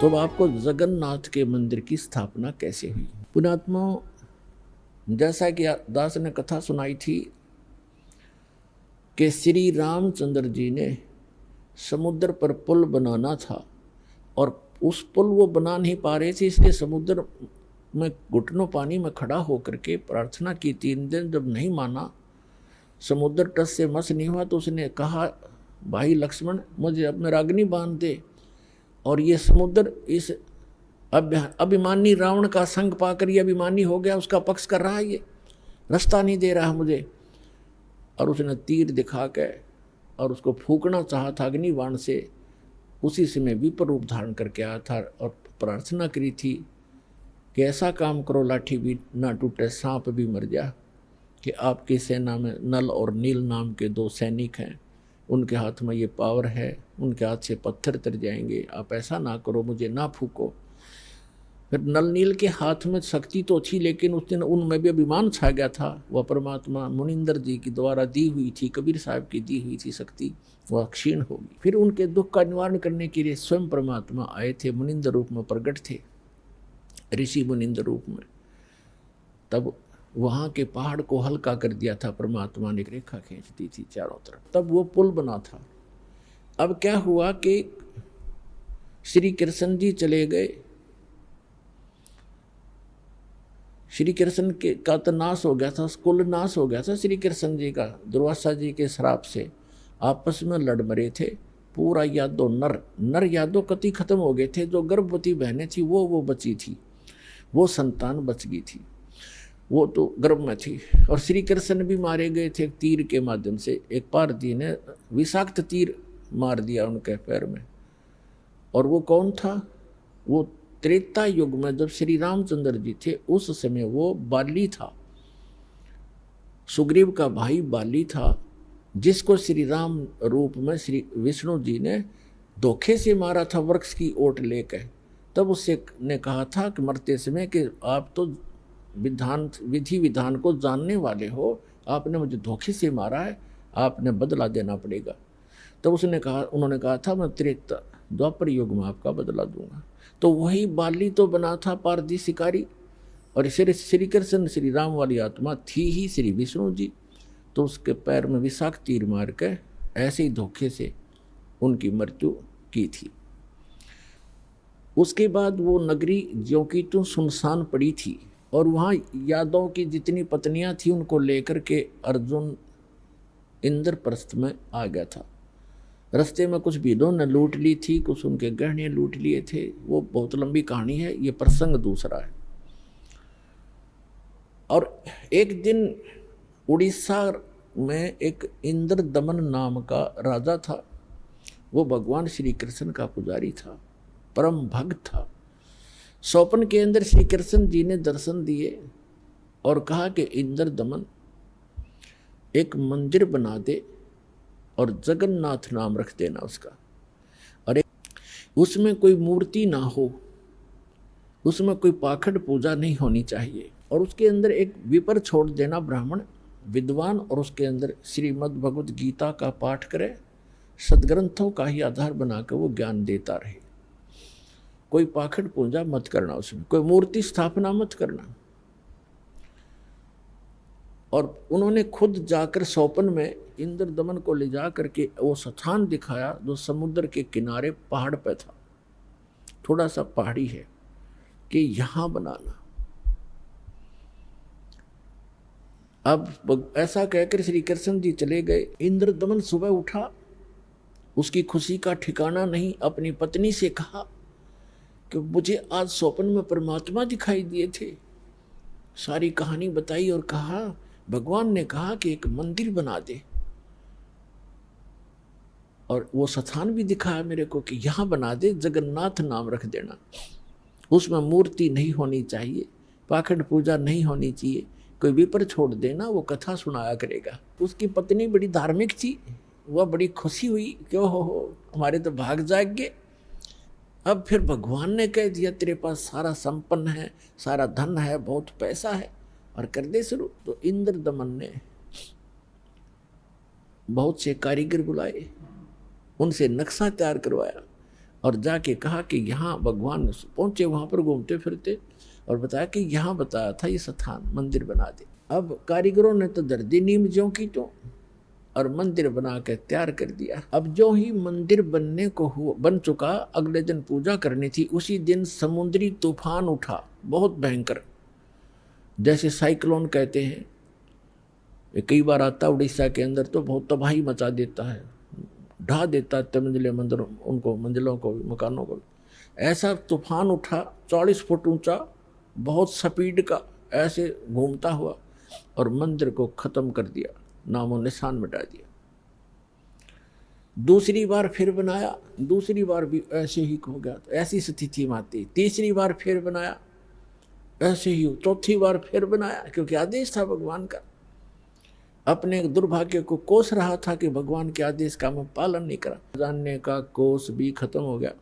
तो अब आपको जगन्नाथ के मंदिर की स्थापना कैसे हुई? पुण्यात्मा, जैसा कि दास ने कथा सुनाई थी कि श्री रामचंद्र जी ने समुद्र पर पुल बनाना था और उस पुल वो बना नहीं पा रहे थे, इसलिए समुद्र में घुटनों पानी में खड़ा होकर के प्रार्थना की। 3 दिन जब नहीं माना, समुद्र तट से मस नहीं हुआ, तो उसने कहा, भाई लक्ष्मण, मुझे अब मेरा अग्नि बांध दे। और ये समुद्र इस अभिमानी रावण का संग पाकर ये अभिमानी हो गया, उसका पक्ष कर रहा है, ये रास्ता नहीं दे रहा मुझे। और उसने तीर दिखा के और उसको फूकना चाहा था अग्निबाण से। उसी समय विपर रूप धारण करके आया था और प्रार्थना करी थी कि ऐसा काम करो, लाठी भी ना टूटे, सांप भी मर जा। कि आपकी सेना में नल और नील नाम के 2 सैनिक हैं, उनके हाथ में ये पावर है, उनके हाथ से पत्थर तर जाएंगे, आप ऐसा ना करो, मुझे ना फूको। फिर नल नील के हाथ में शक्ति तो थी, लेकिन उस दिन उनमें भी अभिमान छा गया था। वह परमात्मा मुनिंदर जी की द्वारा दी हुई थी, कबीर साहब की दी हुई थी शक्ति, वह क्षीण होगी। फिर उनके दुख का निवारण करने के लिए स्वयं परमात्मा आए थे, मुनिंदर रूप में प्रकट थे, ऋषि मुनिंदर रूप में। तब वहाँ के पहाड़ को हल्का कर दिया था परमात्मा ने, एक रेखा खींच दी थी चारों तरफ, तब वो पुल बना था। अब क्या हुआ कि श्री कृष्ण जी चले गए, श्री कृष्ण के का तो नाश हो गया था, कुल नाश हो गया था श्री कृष्ण जी का, दुर्वासा जी के श्राप से। आपस में लड़ मरे थे, पूरा यादव नर यादव कति खत्म हो गए थे। जो गर्भवती बहनें थी वो बची थी, वो संतान बच गई थी, वो तो गर्भ में थी। और श्री कृष्ण भी मारे गए थे तीर के माध्यम से। एक पारधी ने विषाक्त तीर मार दिया उनके पैर में। और वो कौन था? वो त्रेता युग में जब श्री रामचंद्र जी थे, उस समय वो बाली था, सुग्रीव का भाई बाली था, जिसको श्री राम रूप में श्री विष्णु जी ने धोखे से मारा था वृक्ष की ओट लेकर। तब उससे ने कहा था कि मरते समय कि आप तो विधि विधान को जानने वाले हो, आपने मुझे धोखे से मारा है, आपने बदला देना पड़ेगा। तब उन्होंने कहा था, मैं त्रेता द्वापर युग में आपका बदला दूंगा। तो वही बाली तो बना था पारधी शिकारी, और श्री कृष्ण श्री राम वाली आत्मा थी ही श्री विष्णु जी। तो उसके पैर में विषाक्त तीर मार के ऐसे ही धोखे से उनकी मृत्यु की थी। उसके बाद वो नगरी ज्यों की त्यों सुनसान पड़ी थी, और वहाँ यादव की जितनी पत्नियां थी उनको लेकर के अर्जुन इंद्रप्रस्थ में आ गया था। रास्ते में कुछ भीड़ों ने लूट ली थी, कुछ उनके गहने लूट लिए थे, वो बहुत लंबी कहानी है, ये प्रसंग दूसरा है। और एक दिन उड़ीसा में एक इंद्र दमन नाम का राजा था। वो भगवान श्री कृष्ण का पुजारी था, परम भक्त था। स्वप्न के अंदर श्री कृष्ण जी ने दर्शन दिए और कहा कि इंद्र दमन, एक मंदिर बना दे और जगन्नाथ नाम रख देना उसका, और उसमें कोई मूर्ति ना हो, उसमें कोई पाखंड पूजा नहीं होनी चाहिए, और उसके अंदर एक विपर छोड़ देना ब्राह्मण विद्वान, और उसके अंदर श्रीमद् भगवद गीता का पाठ करे, सदग्रंथों का ही आधार बनाकर वो ज्ञान देता रहे। कोई पाखंड पूजा मत करना, उसमें कोई मूर्ति स्थापना मत करना। और उन्होंने खुद जाकर स्वप्न में इंद्र दमन को ले जा करके वो स्थान दिखाया जो समुद्र के किनारे पहाड़ पे था, थोड़ा सा पहाड़ी है, कि यहाँ बनाना। अब ऐसा कहकर श्री कृष्ण जी चले गए। इंद्र दमन सुबह उठा, उसकी खुशी का ठिकाना नहीं। अपनी पत्नी से कहा कि मुझे आज स्वप्न में परमात्मा दिखाई दिए थे। सारी कहानी बताई और कहा, भगवान ने कहा कि एक मंदिर बना दे, और वो स्थान भी दिखाया मेरे को कि यहाँ बना दे, जगन्नाथ नाम रख देना, उसमें मूर्ति नहीं होनी चाहिए, पाखंड पूजा नहीं होनी चाहिए, कोई विपर छोड़ देना, वो कथा सुनाया करेगा। उसकी पत्नी बड़ी धार्मिक थी, वह बड़ी खुशी हुई कि हो हमारे तो भाग जाग गए। अब फिर भगवान ने कह दिया, तेरे पास सारा संपन्न है, सारा धन है, बहुत पैसा है, और कर दे शुरू। तो इंद्र दमन ने बहुत से कारीगर बुलाए, उनसे नक्शा तैयार करवाया, और जाके कहा कि यहाँ भगवान पहुँचे, वहाँ पर घूमते फिरते, और बताया कि यहाँ बताया था ये स्थान, मंदिर बना दे। अब कारीगरों ने तो दर्दी नीम ज्यों की तो, और मंदिर बना के तैयार कर दिया। अब जो ही मंदिर बनने को बन चुका, अगले दिन पूजा करनी थी, उसी दिन समुद्री तूफान उठा, बहुत भयंकर, जैसे साइक्लोन कहते हैं। कई बार आता उड़ीसा के अंदर तो बहुत तबाही मचा देता है, ढा देता है मंजिले मंदिरों, उनको मंजिलों को भी, मकानों को भी। ऐसा तूफान उठा 40 फुट ऊंचा, बहुत स्पीड का, ऐसे घूमता हुआ, और मंदिर को खत्म कर दिया, नामो निशान मिटा दिया। दूसरी बार फिर बनाया, दूसरी बार भी ऐसे ही हो गया, तो ऐसी स्थिति में आती। तीसरी बार फिर बनाया, ऐसे ही। चौथी बार फिर बनाया, क्योंकि आदेश था भगवान का। अपने दुर्भाग्य को कोस रहा था कि भगवान के आदेश का मैं पालन नहीं करा। जानने का कोस भी खत्म हो गया,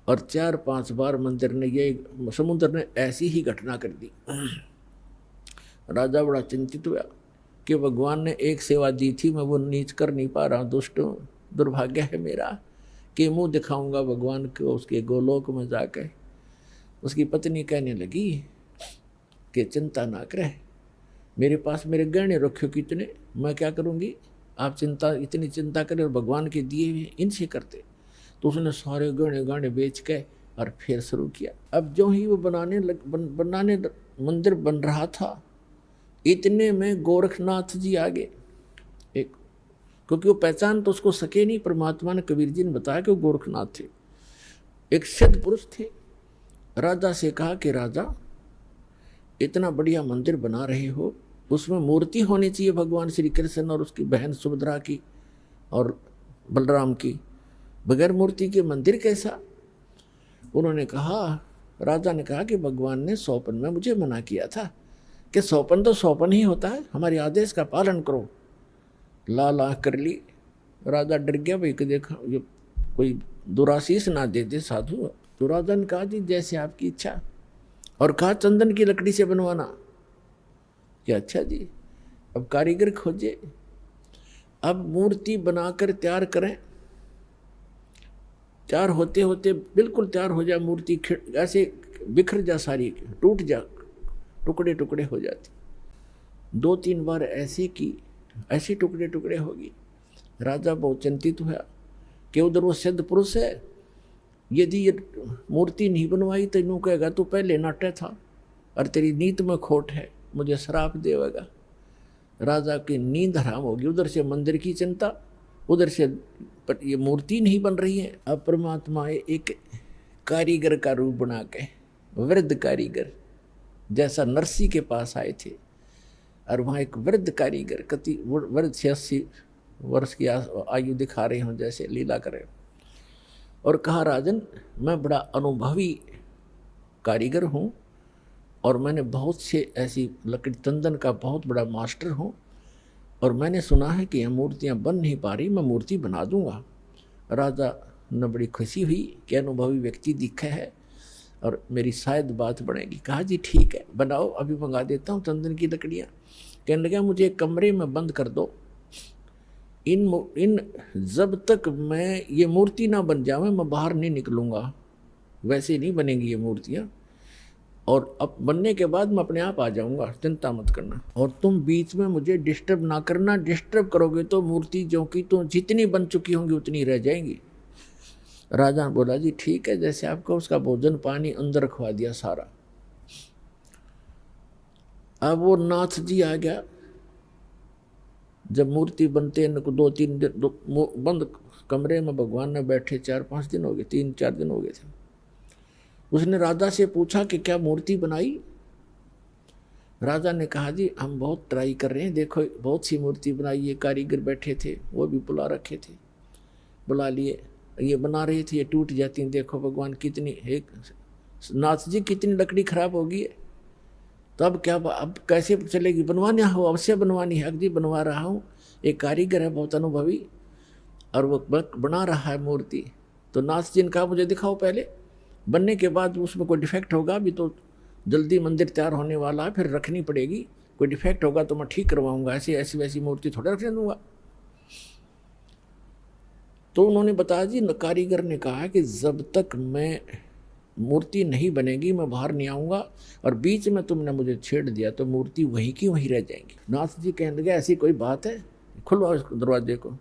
और 4-5 बार मंदिर ने, ये समुद्र ने ऐसी ही घटना कर दी। राजा बड़ा चिंतित हुआ कि भगवान ने एक सेवा दी थी, मैं वो नीच कर नहीं पा रहा, दुष्ट दुर्भाग्य है मेरा कि मुंह दिखाऊंगा भगवान को उसके गोलोक में जाकर। उसकी पत्नी कहने लगी कि चिंता ना करे, मेरे पास मेरे गहने रखे कितने, मैं क्या करूँगी, आप इतनी चिंता करें, और भगवान के दिए हुए इनसे करते। तो उसने सारे गहने बेच के और फिर शुरू किया। अब जो ही वो बनाने मंदिर बन रहा था, इतने में गोरखनाथ जी आ गए। एक, क्योंकि वो पहचान तो उसको सके नहीं, परमात्मा ने, कबीर जी ने बताया कि वो गोरखनाथ थे। एक सिद्ध पुरुष थे। राजा से कहा कि राजा, इतना बढ़िया मंदिर बना रहे हो, उसमें मूर्ति होनी चाहिए भगवान श्री कृष्ण और उसकी बहन सुभद्रा की और बलराम की, बगैर मूर्ति के मंदिर कैसा? उन्होंने कहा, राजा ने कहा कि भगवान ने सौपन में मुझे मना किया था कि सौपन तो सौपन ही होता है, हमारे आदेश का पालन करो। लाल आँख कर ली। राजा डर गया, भाई कि देखा ये कोई दुराशीष ना दे दे साधु। तो राजा ने कहा, जी जैसे आपकी इच्छा, और कहा चंदन की लकड़ी से बनवाना। क्या? अच्छा जी। अब कारीगर खोजे, अब मूर्ति बनाकर तैयार करें। तैयार होते होते बिल्कुल तैयार हो जाए मूर्ति, ऐसे बिखर जा, सारी टूट जा, टुकड़े टुकड़े हो जाती। 2-3 बार ऐसे की, ऐसे टुकड़े टुकड़े होगी। राजा बहुत चिंतित हुआ कि उधर वो सिद्ध पुरुष है, यदि ये मूर्ति नहीं बनवाई तो यूँ कहेगा तू पहले नाट्य था और तेरी नीत में खोट है, मुझे श्राप देगा। राजा की नींद हराम होगी। उधर से मंदिर की चिंता, उधर से पर ये मूर्ति नहीं बन रही है। अब परमात्मा एक कारीगर का रूप बना के, वृद्ध कारीगर जैसा नरसी के पास आए थे, और वहाँ एक वृद्ध कारीगर, कति वृद्ध 86 वर्ष की आयु दिखा रहे हों, जैसे लीला करे, और कहा, राजन मैं बड़ा अनुभवी कारीगर हूँ और मैंने बहुत से ऐसी लकड़ी चंदन का बहुत बड़ा मास्टर हूँ, और मैंने सुना है कि यह मूर्तियाँ बन नहीं पा रही, मैं मूर्ति बना दूंगा। राजा ने बड़ी खुशी हुई कि अनुभवी व्यक्ति दिखा है और मेरी शायद बात बनेगी। कहा, जी ठीक है, बनाओ, अभी मंगा देता हूँ चंदन की लकड़ियाँ। कहने लगा, मुझे एक कमरे में बंद कर दो, इन जब तक मैं ये मूर्ति ना बन जावे मैं बाहर नहीं निकलूँगा, वैसे नहीं बनेंगी ये मूर्तियाँ, और अब बनने के बाद मैं अपने आप आ जाऊंगा, चिंता मत करना, और तुम बीच में मुझे डिस्टर्ब ना करना। डिस्टर्ब करोगे तो मूर्ति जो कि तो जितनी बन चुकी होंगी उतनी रह जाएंगी। राजा बोला, जी ठीक है, जैसे आपका। उसका भोजन पानी अंदर रखवा दिया सारा। अब वो नाथ जी आ गया। जब मूर्ति बनते न 2-3 दिन बंद कमरे में भगवान ने बैठे, 4-5 दिन हो गए, 3-4 दिन हो गए थे। उसने राजा से पूछा कि क्या मूर्ति बनाई? राजा ने कहा, जी हम बहुत ट्राई कर रहे हैं, देखो बहुत सी मूर्ति बनाई है। कारीगर बैठे थे, वो भी बुला रखे थे, बुला लिए, ये बना रहे थे, ये टूट जाती हैं, देखो भगवान कितनी, एक नाथ जी कितनी लकड़ी खराब होगी है, तो अब क्या, अब कैसे चलेगी? बनवानी हो, अवश्य बनवानी है। जी बनवा रहा हूँ, एक कारीगर है बहुत अनुभवी और वो बना रहा है मूर्ति। तो नाथ जी ने कहा, मुझे दिखाओ पहले, बनने के बाद उसमें कोई डिफेक्ट होगा, अभी तो जल्दी मंदिर तैयार होने वाला है, फिर रखनी पड़ेगी, कोई डिफेक्ट होगा तो मैं ठीक करवाऊंगा, ऐसी ऐसी वैसी मूर्ति थोड़ा रखने दूंगा। तो उन्होंने बताया जी, कारीगर ने कहा कि जब तक मैं मूर्ति नहीं बनेगी मैं बाहर नहीं आऊँगा, और बीच में तुमने मुझे छेड़ दिया तो मूर्ति वहीं की वहीं रह जाएंगी। नाथ जी कहने लगे ऐसी कोई बात है, खुलवाओ इस दरवाजे को।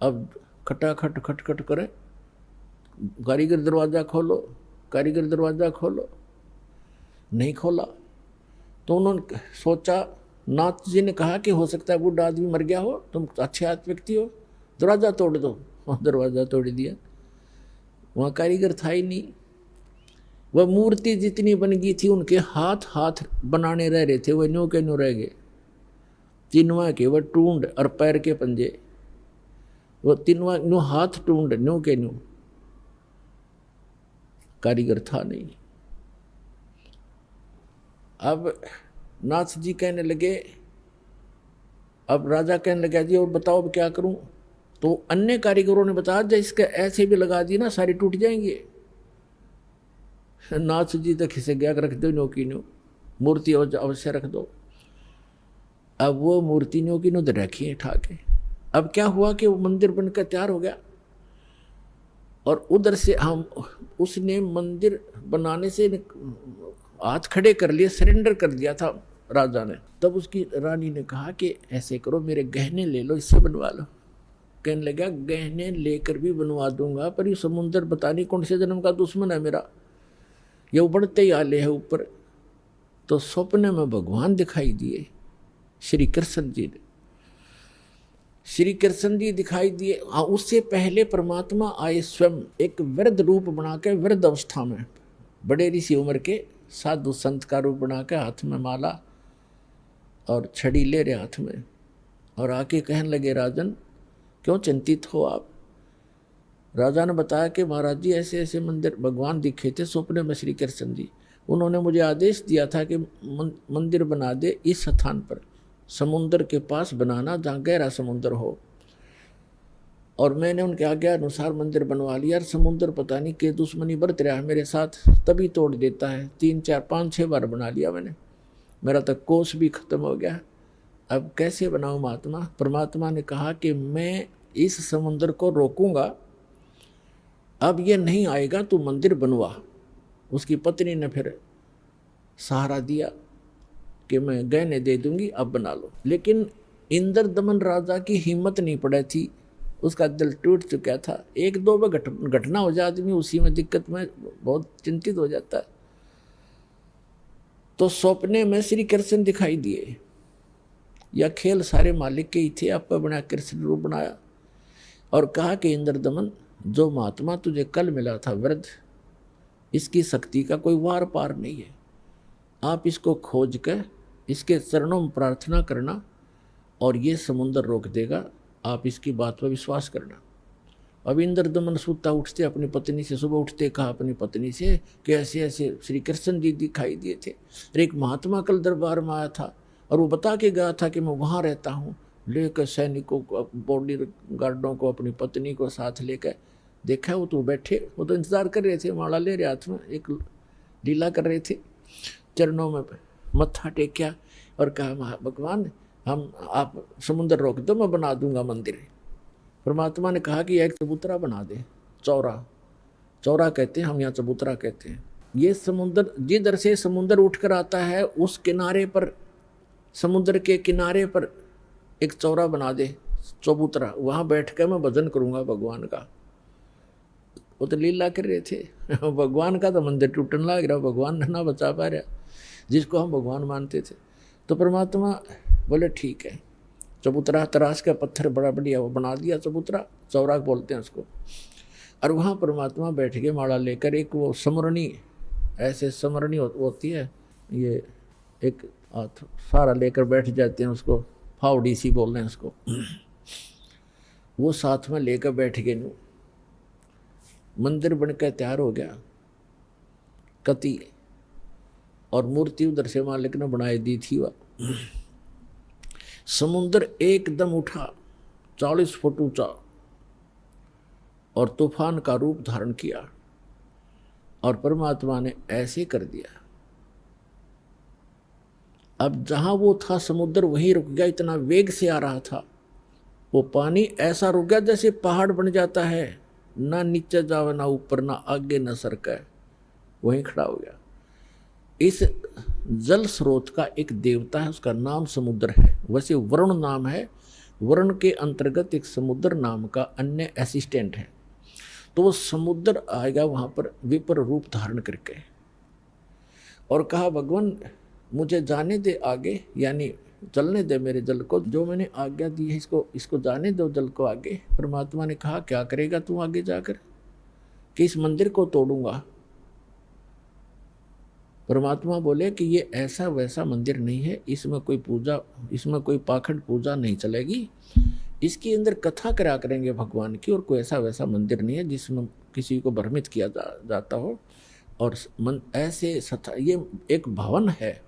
अब खटाखट खटखट करे, कारीगर दरवाज़ा खोलो, कारीगर दरवाज़ा खोलो, नहीं खोला। तो उन्होंने सोचा, नाथ जी ने कहा कि हो सकता है बूढ़ा आदमी मर गया हो, तुम अच्छे आदमी व्यक्ति हो, दरवाज़ा तोड़ दो। और दरवाज़ा तोड़ दिया, वहाँ कारीगर था ही नहीं। वह मूर्ति जितनी बन गई थी उनके हाथ हाथ बनाने रह रहे थे, वह न्यू के न्यू रह गए। तिनवा के वह टूंड और पैर के पंजे, वो तिनवा न्यू हाथ टूंड न्यू के न्यू, कारीगर था नहीं। अब नाथ जी कहने लगे, अब राजा कहने लगा जी और बताओ अब क्या करूं। तो अन्य कारीगरों ने बताया जब इसके ऐसे भी लगा दी ना सारी टूट जाएंगे। नाथ जी तो खिसे गया, रख दो न्यो की न्यो, मूर्ति अवश्य रख दो। अब वो मूर्ति न्यो की न्यो तो रखी है ठाके। अब क्या हुआ कि वो मंदिर बनकर तैयार हो गया, और उधर से हम उसने मंदिर बनाने से हाथ खड़े कर लिए, सरेंडर कर दिया था राजा ने। तब उसकी रानी ने कहा कि ऐसे करो मेरे गहने ले लो, इससे बनवा लो। कहने लगा गहने लेकर भी बनवा दूंगा, पर ये समुंदर पता नहीं कौन से जन्म का दुश्मन है मेरा, ये उबड़ते ही आले है ऊपर। तो स्वप्न में भगवान दिखाई दिए, श्री कृष्ण जी ने, श्री कृष्ण जी दिखाई दिए। उससे पहले परमात्मा आए स्वयं एक वृद्ध रूप बना के, वृद्ध अवस्था में, बड़े ऋषि उम्र के साधु संत का रूप बना के, हाथ में माला और छड़ी ले रहे हाथ में, और आके कहने लगे राजन क्यों चिंतित हो आप। राजा ने बताया कि महाराज जी ऐसे ऐसे मंदिर भगवान दिखे थे स्वप्न में श्री कृष्ण जी, उन्होंने मुझे आदेश दिया था कि मंदिर बना दे इस स्थान पर, समुद्र के पास बनाना जहाँ गहरा समुद्र हो। और मैंने उनके आज्ञा अनुसार मंदिर बनवा लिया। और समुद्र पता नहीं कि दुश्मनी बरत रहा है मेरे साथ, तभी तोड़ देता है। 3 4 5 6 बार बना लिया मैंने, मेरा तक कोष भी खत्म हो गया। अब कैसे बनाऊं महात्मा। परमात्मा ने कहा कि मैं इस समुद्र को रोकूंगा, अब ये नहीं आएगा, तू मंदिर बनवा। उसकी पत्नी ने फिर सहारा दिया कि मैं गहने दे दूंगी, अब बना लो। लेकिन इंद्र दमन राजा की हिम्मत नहीं पड़ी थी, उसका दिल टूट चुका था। 1-2 बार घटना हो जाए आदमी उसी में दिक्कत में बहुत चिंतित हो जाता है। तो सपने में श्री कृष्ण दिखाई दिए, या खेल सारे मालिक के ही थे, आपका बना कृष्ण रूप बनाया और कहा कि इंद्र दमन जो महात्मा तुझे कल मिला था वृद्ध, इसकी शक्ति का कोई वार पार नहीं है। आप इसको खोज कर इसके चरणों में प्रार्थना करना और ये समुद्र रोक देगा, आप इसकी बात पर विश्वास करना। अब इंद्र दमन सुता उठते अपनी पत्नी से, सुबह उठते कहा अपनी पत्नी से कि ऐसे ऐसे श्री कृष्ण जी दिखाई दिए थे, एक महात्मा कल दरबार में आया था और वो बता के गया था कि मैं वहाँ रहता हूँ। लेकर सैनिकों को, बॉडी गार्डों को, अपनी पत्नी को साथ लेकर देखा, वो तो बैठे, वो तो इंतजार कर रहे थे, माला ले रहे हाथ में, एक लीला कर रहे थे। चरणों में मत्था टेकिया और कहा भगवान हम आप समुद्र रोक दो, मैं बना दूंगा मंदिर। परमात्मा ने कहा कि एक चबूतरा बना दे, चौरा, चौरा कहते हैं हम यहाँ, चबूतरा कहते हैं। ये समुद्र जिधर से समुद्र उठकर आता है उस किनारे पर, समुद्र के किनारे पर एक चौरा बना दे, चबूतरा, वहाँ बैठ कर मैं भजन करूँगा भगवान का। वो तो लीला कर रहे थे, भगवान का तो मंदिर टूटने लग रहा, भगवान ना बचा पा रहा जिसको हम भगवान मानते थे। तो परमात्मा बोले ठीक है, चबूतरा तराश का पत्थर बड़ा बढ़िया वो बना दिया, चबूतरा, चौरा बोलते हैं उसको। और वहाँ परमात्मा बैठ के माला लेकर, एक वो समरणी, ऐसे समरणी होती है, ये एक सारा लेकर बैठ जाते हैं, उसको फावड़ी सी बोल रहे हैं उसको, वो साथ में लेकर बैठ गए। नू मंदिर बनकर तैयार हो गया कति, और मूर्ति उधर से मालिक ने बनाई दी थी। वह समुद्र एकदम उठा, 40 फुट ऊंचा, और तूफान का रूप धारण किया, और परमात्मा ने ऐसे कर दिया। अब जहां वो था समुद्र वहीं रुक गया, इतना वेग से आ रहा था वो पानी ऐसा रुक गया जैसे पहाड़ बन जाता है, ना नीचे जावे ना ऊपर, ना आगे ना सरका, वहीं खड़ा हो गया। इस जल स्रोत का एक देवता है, उसका नाम समुद्र है। वैसे वरुण नाम है, वरुण के अंतर्गत एक समुद्र नाम का अन्य असिस्टेंट है। तो वो समुद्र आएगा वहां पर विपर रूप धारण करके और कहा भगवान मुझे जाने दे आगे, यानी चलने दे मेरे जल को, जो मैंने आज्ञा दी है इसको जाने दो जल को आगे। परमात्मा ने कहा क्या करेगा तू आगे जाकर? कि इस मंदिर को तोड़ूंगा। परमात्मा बोले कि ये ऐसा वैसा मंदिर नहीं है, इसमें कोई पूजा, इसमें कोई पाखंड पूजा नहीं चलेगी, इसके अंदर कथा करा करेंगे भगवान की, और कोई ऐसा वैसा मंदिर नहीं है जिसमें किसी को भ्रमित किया जाता हो। और ऐसे ये एक भवन है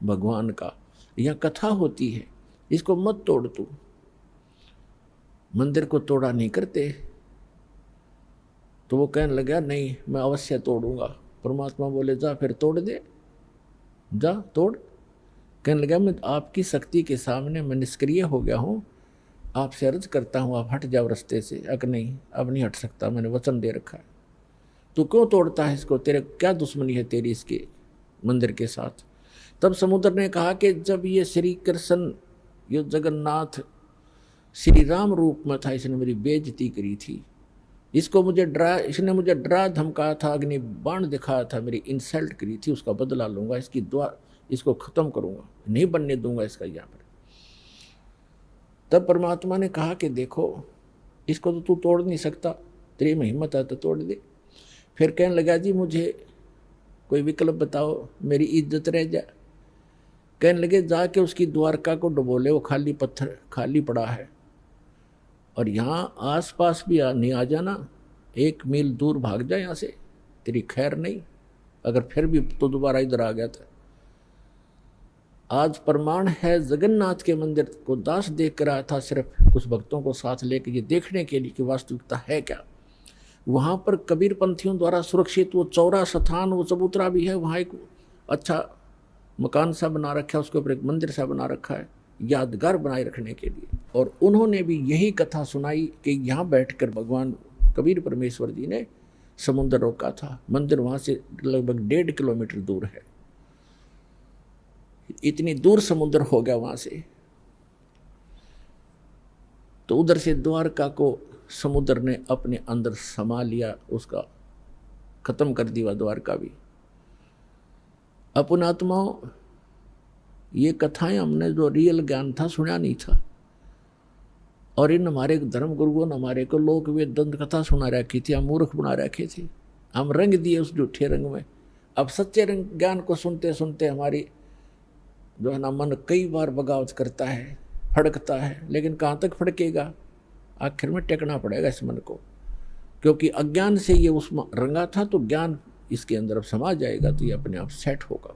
भगवान का, यहाँ कथा होती है, इसको मत तोड़ तू। मंदिर को तोड़ा नहीं करते। तो वो कहने लगा नहीं मैं अवश्य तोड़ूंगा। परमात्मा बोले जा फिर तोड़ दे, जा तोड़। कहने लगा मैं आपकी शक्ति के सामने मैं निष्क्रिय हो गया हूँ, आपसे अर्ज करता हूँ आप हट जाओ रास्ते से। अगर नहीं अब नहीं हट सकता, मैंने वचन दे रखा है। तू क्यों तोड़ता है इसको, तेरे क्या दुश्मनी है तेरी इसके मंदिर के साथ? तब समुद्र ने कहा कि जब ये श्री कृष्ण ये जगन्नाथ श्री राम रूप में था, इसने मेरी बेइज्जती करी थी, इसने मुझे डरा धमकाया था, अग्नि बाण दिखाया था, मेरी इंसल्ट करी थी, उसका बदला लूंगा, इसको खत्म करूंगा, नहीं बनने दूंगा इसका यहाँ पर। तब परमात्मा ने कहा कि देखो इसको तो तू तोड़ नहीं सकता, तेरी में हिम्मत है तो तोड़ दे। फिर कहने लगा जी मुझे कोई विकल्प बताओ, मेरी इज्जत रह जाए। कहने लगे जाके उसकी द्वारका को डुबो ले, वो खाली पत्थर खाली पड़ा है, और यहाँ आसपास भी नहीं आ जाना, 1 मील दूर भाग जा यहाँ से, तेरी खैर नहीं। अगर फिर भी तो दोबारा इधर आ गया था। आज प्रमाण है जगन्नाथ के मंदिर को दास देख कर आया था, सिर्फ कुछ भक्तों को साथ लेकर ये देखने के लिए कि वास्तविकता है क्या। वहाँ पर कबीर पंथियों द्वारा सुरक्षित वो चौरा स्थान, वो चबूतरा भी है, वहाँ एक अच्छा मकान सा बना रखा है, उसके ऊपर एक मंदिर सा बना रखा है यादगार बनाए रखने के लिए। और उन्होंने भी यही कथा सुनाई कि यहाँ बैठकर भगवान कबीर परमेश्वर जी ने समुद्र रोका था। मंदिर वहाँ से लगभग 1.5 किलोमीटर दूर है, इतनी दूर समुद्र हो गया वहाँ से। तो उधर से द्वारका को समुद्र ने अपने अंदर समा लिया, उसका खत्म कर दिया द्वारका भी। अपन आत्माओं ये कथाएं हमने जो रियल ज्ञान था सुना नहीं था, और इन हमारे धर्म गुरुओं ने हमारे को लोक वेद दंत कथा सुना रखी थी, हम मूर्ख बना रखे थे, हम रंग दिए उस झूठे रंग में। अब सच्चे रंग ज्ञान को सुनते सुनते हमारी जो है ना मन कई बार बगावत करता है, फड़कता है, लेकिन कहाँ तक फड़केगा, आखिर में टेकना पड़ेगा इस मन को, क्योंकि अज्ञान से ये उसमें रंगा था, तो ज्ञान इसके अंदर अब समा जाएगा तो ये अपने आप सेट होगा।